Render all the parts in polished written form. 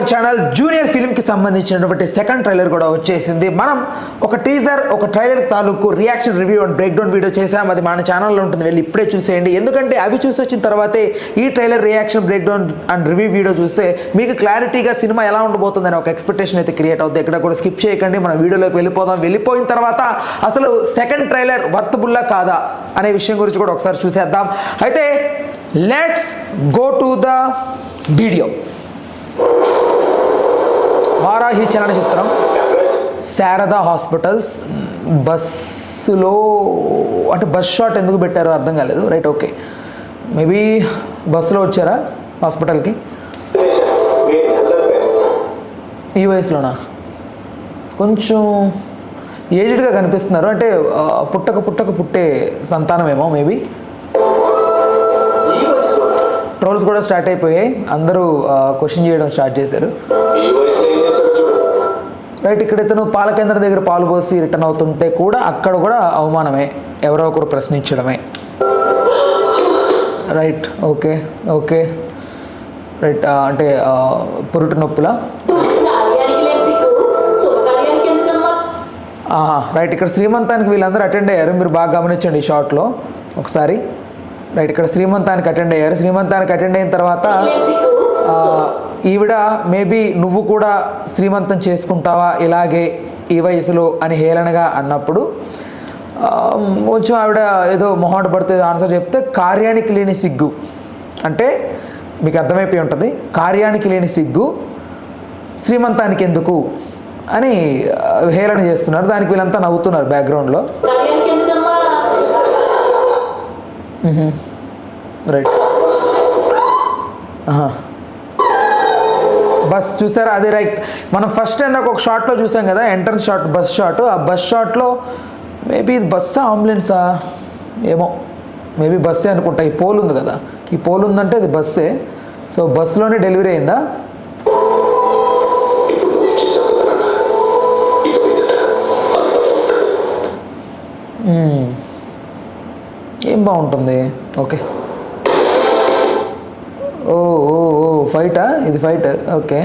Our channel. Junior ఫిల్మ్కి సంబంధించినటువంటి second trailer కూడా వచ్చేసింది. మనం ఒక టీజర్, ఒక ట్రైలర్ తాలూకు reaction, review and break down video చేసాం. అది మన ఛానల్లో ఉంటుంది, వెళ్ళి ఇప్పుడే చూసేయండి. ఎందుకంటే అవి చూసి వచ్చిన తర్వాతే ఈ trailer reaction, break down and review video చూస్తే మీకు క్లారిటీగా సినిమా ఎలా ఉండబోతుందని ఒక ఎక్స్పెక్టేషన్ అయితే క్రియేట్ అవుతుంది. ఎక్కడ కూడా స్కిప్ చేయకండి, మనం వీడియోలోకి వెళ్ళిపోదాం. వెళ్ళిపోయిన తర్వాత అసలు సెకండ్ ట్రైలర్ వర్తబుల్లా కాదా అనే విషయం గురించి కూడా ఒకసారి చూసేద్దాం. అయితే let's go to the video. Varahi చలనచిత్రం, శారదా హాస్పిటల్స్. బస్సులో అంటే బస్ షాట్ ఎందుకు పెట్టారో అర్థం కాలేదు. రైట్, ఓకే, మేబీ బస్సులో వచ్చారా హాస్పిటల్కి? ఈ వయసులోనా? కొంచెం ఏజ్డ్గా కనిపిస్తున్నారు. అంటే పుట్టే సంతానమేమో మేబీ. ట్రోల్స్ కూడా స్టార్ట్ అయిపోయాయి, అందరూ క్వశ్చన్ చేయడం స్టార్ట్ చేశారు. రైట్, ఇక్కడ ఇతను పాల కేంద్రం దగ్గర పాలు పోసి రిటర్న్ అవుతుంటే కూడా అక్కడ కూడా అవమానమే, ఎవరో ఒకరు ప్రశ్నించడమే. Right, okay okay, right. అంటే పురుటి నొప్పులా? రైట్, ఇక్కడ శ్రీమంతానికి వీళ్ళందరూ అటెండ్ అయ్యారు. మీరు బాగా గమనించండి ఈ షాట్లో ఒకసారి. రైట్, ఇక్కడ శ్రీమంతానికి అటెండ్ అయ్యారు. శ్రీమంతానికి అటెండ్ అయిన తర్వాత ఈవిడ మేబీ నువ్వు కూడా శ్రీమంతం చేసుకుంటావా ఇలాగే ఈ వయసులో అని హేళనగా అన్నప్పుడు కొంచెం ఆవిడ ఏదో మొహాట పడితే ఆన్సర్ చెప్తే, కార్యానికి లేని సిగ్గు అంటే మీకు అర్థమైపోయి ఉంటుంది. కార్యానికి లేని సిగ్గు శ్రీమంతానికి ఎందుకు అని హేళన చేస్తున్నారు. దానికి వీళ్ళంతా నవ్వుతున్నారు బ్యాక్గ్రౌండ్లో. రైట్, బస్ చూసారా? అదే రైట్, మనం ఫస్ట్ ఇందాక ఒక షాట్లో చూసాం కదా, ఎంట్రన్స్ షాట్, బస్ షాట్. ఆ బస్ షాట్లో మేబీ ఇది బస్సా అంబులెన్సా ఏమో, మేబీ బస్సే అనుకుంటా. ఈ పోల్ ఉంది కదా, ఈ పోల్ ఉందంటే అది బస్సే. సో బస్సులోనే డెలివరీ అయిందా? ఏం బాగుంటుంది. ఓకే, ఓ ఓ ఓ ఫైటా? ఇది ఫైట్, ఓకే.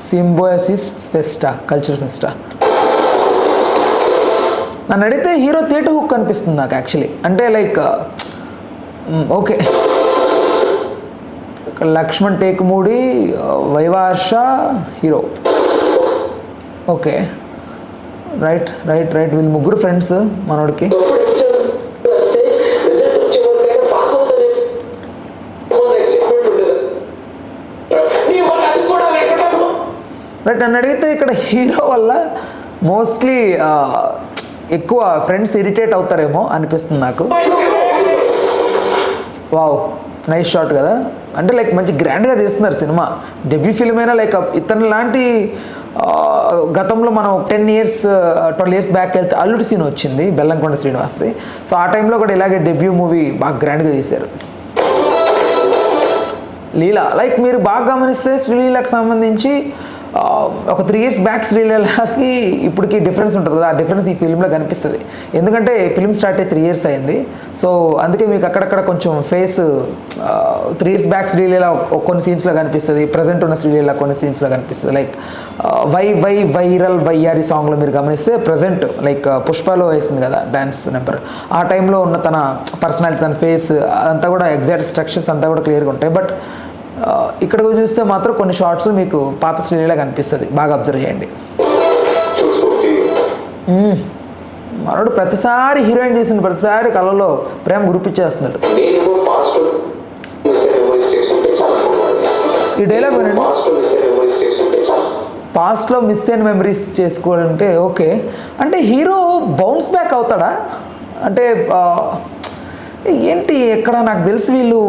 సింబోసిస్ ఫెస్టా, కల్చర్ ఫెస్టా. నన్ను అడిగితే హీరో థియేటర్ హుక్ అనిపిస్తుంది నాకు యాక్చువల్లీ. అంటే లైక్ ఓకే, లక్ష్మణ్ టేకుమూడి, వైవార్ష hero. Okay, right right right, వీళ్ళు ముగ్గురు ఫ్రెండ్స్ మనోడికి. రైట్, నన్ను అడిగితే ఇక్కడ హీరో వల్ల మోస్ట్లీ ఎక్కువ ఫ్రెండ్స్ ఇరిటేట్ అవుతారేమో అనిపిస్తుంది నాకు. వావ్, నైస్ షాట్ కదా. అంటే లైక్ మంచి గ్రాండ్గా తీస్తున్నారు సినిమా. డెబ్యూ ఫిల్మ్ అయినా లైక్ ఇతను లాంటి గతంలో మనం 10 years 12 years బ్యాక్ వెళ్తే అల్లుడి సీన్ వచ్చింది బెల్లంకొండ శ్రీనివాస్ది. సో ఆ టైంలో కూడా ఇలాగే డెబ్యూ మూవీ బాగా గ్రాండ్గా తీశారు. లీలా, లైక్ మీరు బాగా గమనిస్తే శ్రీలీలకు సంబంధించి ఒక 3 years బ్యాక్ శ్రీలీలకి ఇప్పటికి డిఫరెన్స్ ఉంటుంది కదా. ఆ డిఫరెన్స్ ఈ ఫిల్మ్లో కనిపిస్తుంది. ఎందుకంటే ఫిల్మ్ స్టార్ట్ అయ్యి 3 years అయింది. సో అందుకే మీకు అక్కడక్కడ కొంచెం ఫేస్ 3 years బ్యాక్ శ్రీలీల కొన్ని సీన్స్లో కనిపిస్తుంది, ప్రజెంట్ ఉన్న శ్రీలీల కొన్ని సీన్స్లో కనిపిస్తుంది. లైక్ వైరల్ వయ్యారి సాంగ్లో మీరు గమనిస్తే ప్రజెంట్ లైక్ పుష్పలో వేసింది కదా డ్యాన్స్ నెంబర్, ఆ టైంలో ఉన్న తన పర్సనాలిటీ, తన ఫేస్ అంతా కూడా ఎగ్జాక్ట్ స్ట్రక్చర్స్ అంతా కూడా క్లియర్గా ఉంటాయి. బట్ ఇక్కడ చూస్తే మాత్రం కొన్ని షార్ట్స్ మీకు పాత శ్రీలీలా కనిపిస్తుంది, బాగా అబ్జర్వ్ చేయండి. మనోడు ప్రతిసారి హీరోయిన్ చేసిన ప్రతిసారి కళ్ళలో ప్రేమ గురిపించేస్తున్నాడు. ఈ డైలాగ్ వినండి, పాస్ట్లో మిస్ అయిన మెమరీస్ చేసుకోవాలంటే. ఓకే, అంటే హీరో బౌన్స్ బ్యాక్ అవుతాడా? అంటే ఏంటి ఎక్కడ నాకు తెలిసి వీళ్ళు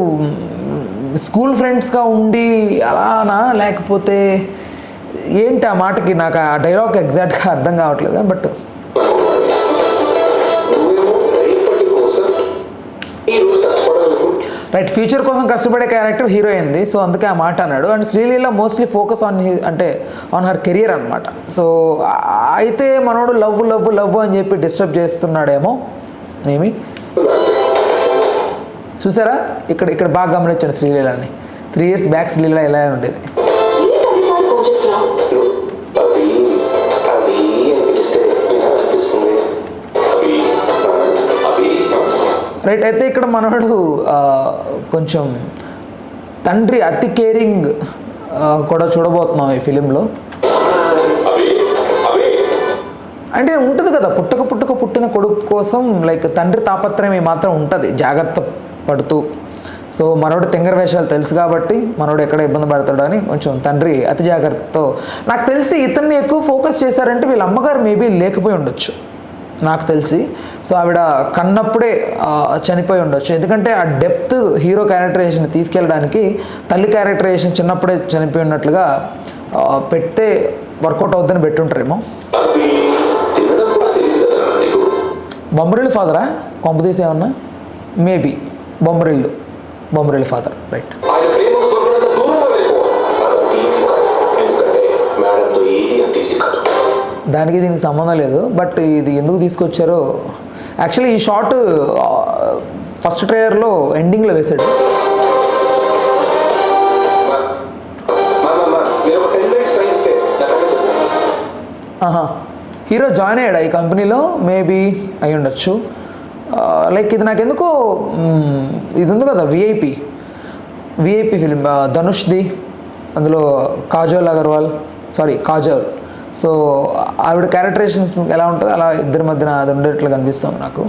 స్కూల్ ఫ్రెండ్స్గా ఉండి అలానా, లేకపోతే ఏంటి ఆ మాటకి? నాకు ఆ డైలాగ్ ఎగ్జాక్ట్గా అర్థం కావట్లేదు కానీ బట్ రైట్, ఫ్యూచర్ కోసం కష్టపడే క్యారెక్టర్ హీరో అయింది. సో అందుకే ఆ మాట అన్నాడు. And Sreeleela mostly focus on her career అనమాట. సో అయితే మనోడు లవ్ లవ్ లవ్ అని చెప్పి డిస్టర్బ్ చేస్తున్నాడేమో మేబీ. చూసారా ఇక్కడ బాగా గమనించండి శ్రీలీలని. 3 years బ్యాక్ శ్రీలీల ఎలా ఉండేది. రైట్. అయితే ఇక్కడ మనవాడు కొంచెం తండ్రి అతి కేరింగ్ కూడా చూడబోతున్నాం ఈ ఫిలింలో. అంటే ఉంటుంది కదా, పుట్టిన కొడుకు కోసం లైక్ తండ్రి తాపత్రయం మాత్రం ఉంటుంది, జాగ్రత్త పడుతూ. సో మనోడు తింగర వేషాలు తెలుసు కాబట్టి మనోడు ఎక్కడ ఇబ్బంది పడతాడు అని కొంచెం తండ్రి అతి జాగ్రత్తతో. నాకు తెలిసి ఇతన్ని ఎక్కువ ఫోకస్ చేశారంటే వీళ్ళ అమ్మగారు మేబీ లేకపోయి ఉండొచ్చు నాకు తెలిసి. సో ఆవిడ కన్నప్పుడే చనిపోయి ఉండొచ్చు. ఎందుకంటే ఆ డెప్త్ హీరో క్యారెక్టరైజేషన్ తీసుకెళ్ళడానికి తల్లి క్యారెక్టరైజేషన్ చిన్నప్పుడే చనిపోయి ఉన్నట్లుగా పెడితే వర్కౌట్ అవుతుందని పెట్టుంటారేమో. బొమ్మరిల్లు ఫాదరా కొంప తీసేమన్నా? Maybe Bommarillu father. రైట్. దానికి దీనికి సంబంధం లేదు, బట్ ఇది ఎందుకు తీసుకొచ్చారో యాక్చువల్లీ ఈ షార్ట్ ఫస్ట్ ట్రైలర్లో ఎండింగ్లో వేశాడు. హీరో జాయిన్ అయ్యాడు ఈ కంపెనీలో, మేబీ అయి ఉండొచ్చు. లైక్ ఇది నాకెందుకో ఇది ఉంది కదా విఐపి ఫిలిం ధనుష్ది, అందులో కాజల్. సో ఆవిడ క్యారెక్టరైజేషన్స్ ఎలా ఉంటుంది అలా ఇద్దరి మధ్యన అది ఉండేట్లు కనిపిస్తుంది నాకు.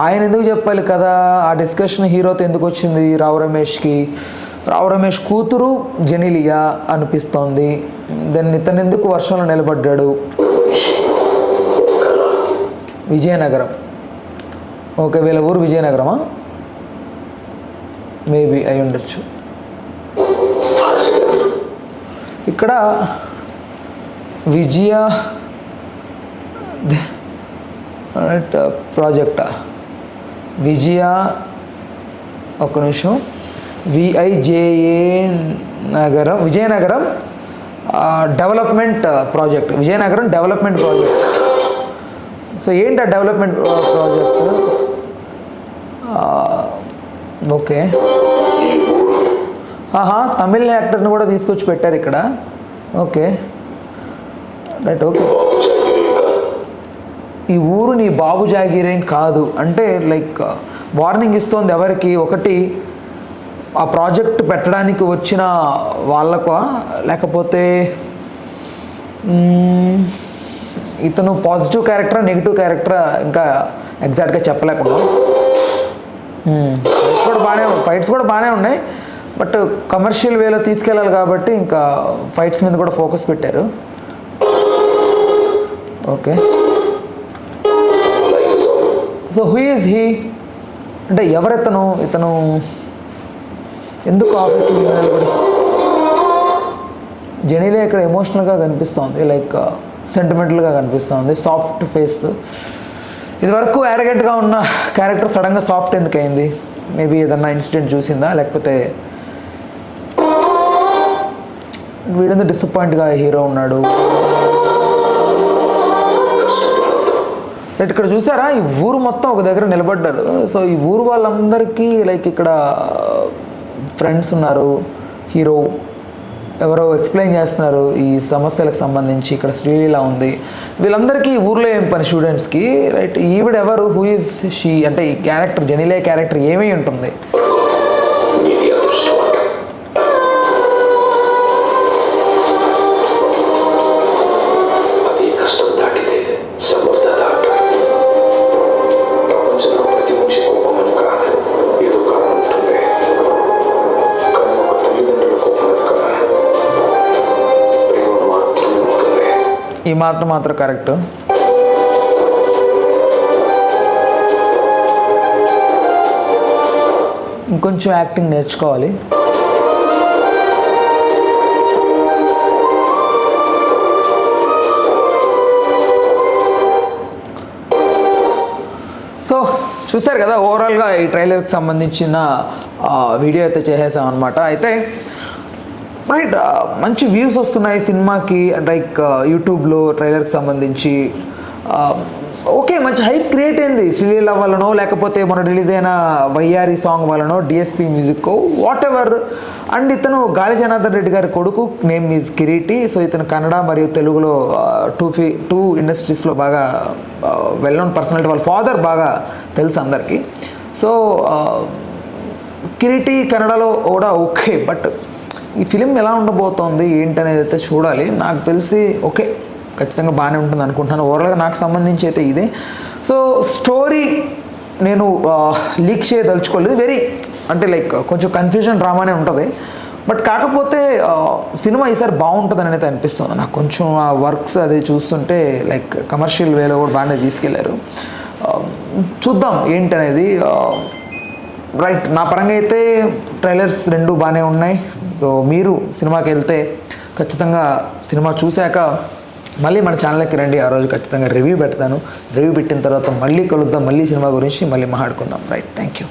ఆయన ఎందుకు చెప్పాలి కదా, ఆ డిస్కషన్ హీరోతో ఎందుకు వచ్చింది? రావు రమేష్ కూతురు జెనిలియా అనిపిస్తోంది. దెన్ ఇతను ఎందుకు వర్షంలో నిలబడ్డాడు? విజయనగరం. ఓకే, వీళ్ళ ఊరు విజయనగరమా? మేబీ అయి ఉండొచ్చు. ఇక్కడ ప్రాజెక్టా ఒక్క నిమిషం. Vizianagaram development project. సో ఏంటి ఆ డెవలప్మెంట్ ప్రాజెక్ట్? ఓకే, తమిళ యాక్టర్ని కూడా తీసుకొచ్చి పెట్టారు ఇక్కడ. Okay right. ఓకే, ఈ ఊరు నీ బాబు జాగీరేం కాదు అంటే లైక్ వార్నింగ్ ఇస్తోంది ఎవరికి? ఒకటి ఆ ప్రాజెక్ట్ పెట్టడానికి వచ్చిన వాళ్ళకు, లేకపోతే ఇతను పాజిటివ్ క్యారెక్టరా నెగిటివ్ క్యారెక్టరా ఇంకా ఎగ్జాక్ట్గా చెప్పలేకుండా. ఫైట్స్ కూడా బాగానే ఉన్నాయి, బట్ కమర్షియల్ వేలో తీసుకెళ్ళాలి కాబట్టి ఇంకా ఫైట్స్ మీద కూడా ఫోకస్ పెట్టారు. Okay, so who is he అంటే ఎవరెతను? ఇతను ఎందుకు ఆఫీస్ నిలబడి? జెనీలే ఇక్కడ ఎమోషనల్గా కనిపిస్తోంది, లైక్ సెంటిమెంటల్గా కనిపిస్తోంది, సాఫ్ట్ ఫేస్. ఇది వరకు యారగెంట్గా ఉన్న క్యారెక్టర్ సడన్గా సాఫ్ట్ ఎందుకు అయింది? మేబీ ఏదన్నా ఇన్సిడెంట్ చూసిందా, లేకపోతే వీడెందుకు డిసప్పాయింట్గా హీరో ఉన్నాడు? ఇక్కడ చూసారా, ఈ ఊరు మొత్తం ఒక దగ్గర నిలబడ్డారు. సో ఈ ఊరు వాళ్ళందరికీ లైక్ ఇక్కడ ఫ్రెండ్స్ ఉన్నారు, హీరో ఎవరో ఎక్స్ప్లెయిన్ చేస్తున్నారు ఈ సమస్యలకు సంబంధించి. ఇక్కడ శ్రీలీల ఉంది, వీళ్ళందరికీ ఊర్లో ఏం పని స్టూడెంట్స్కి, రైట్? ఈవిడ ఎవరు? హూ ఈజ్ షీ అంటే ఈ క్యారెక్టర్ జెనిలే క్యారెక్టర్ ఏమై ఉంటుంది? ఈ మాత్రం కరెక్ట్. ఇంకొంచెం యాక్టింగ్ నేర్చుకోవాలి. సో చూసారు కదా, ఓవరాల్గా ఈ ట్రైలర్కి సంబంధించిన వీడియో అయితే చేసేసాం అనమాట. అయితే రైట్, మంచి వ్యూస్ వస్తున్నాయి సినిమాకి, లైక్ యూట్యూబ్లో ట్రైలర్కి సంబంధించి. ఓకే మంచి హైప్ క్రియేట్ అయింది శ్రీలీల వల్లనో లేకపోతే మన రిలీజ్ అయిన వయ్యారి సాంగ్ వల్లనో DSP music what ever. And ఇతను గాలి జనార్దన్ రెడ్డి గారి కొడుకు, నేమ్ ఈజ్ కిరీటి. సో ఇతను కన్నడ మరియు తెలుగులో టూ ఇండస్ట్రీస్లో బాగా వెల్ నోన్ పర్సనాలిటీ. వాళ్ళ ఫాదర్ బాగా తెలుసు అందరికీ. సో కిరీటి కన్నడలో కూడా ఓకే, బట్ ఈ ఫిలిం ఎలా ఉండబోతోంది ఏంటనేది అయితే చూడాలి. నాకు తెలిసి ఓకే ఖచ్చితంగా బాగానే ఉంటుంది అనుకుంటున్నాను. ఓవరాల్గా నాకు సంబంధించి అయితే ఇదే. సో స్టోరీ నేను లీక్ చేయదలుచుకోలేదు. వెరీ అంటే లైక్ కొంచెం కన్ఫ్యూజన్ డ్రామానే ఉంటుంది. బట్ కాకపోతే సినిమా ఈసారి బాగుంటుందని అయితే అనిపిస్తుంది నాకు. కొంచెం ఆ వర్క్స్ అది చూస్తుంటే లైక్ కమర్షియల్ వేలో కూడా బాగానే తీసుకెళ్లారు. చూద్దాం ఏంటనేది. రైట్, నా పరంగా అయితే ట్రైలర్స్ రెండు బాగానే ఉన్నాయి. సో మీరు సినిమాకి వెళ్తే ఖచ్చితంగా సినిమా చూశాక మళ్ళీ మన ఛానల్కి రండి. ఆ రోజు ఖచ్చితంగా రివ్యూ పెడతాను. రివ్యూ పెట్టిన తర్వాత మళ్ళీ కలుద్దాం, మళ్ళీ సినిమా గురించి మళ్ళీ మాట్లాడుకుందాం. Right, thank you.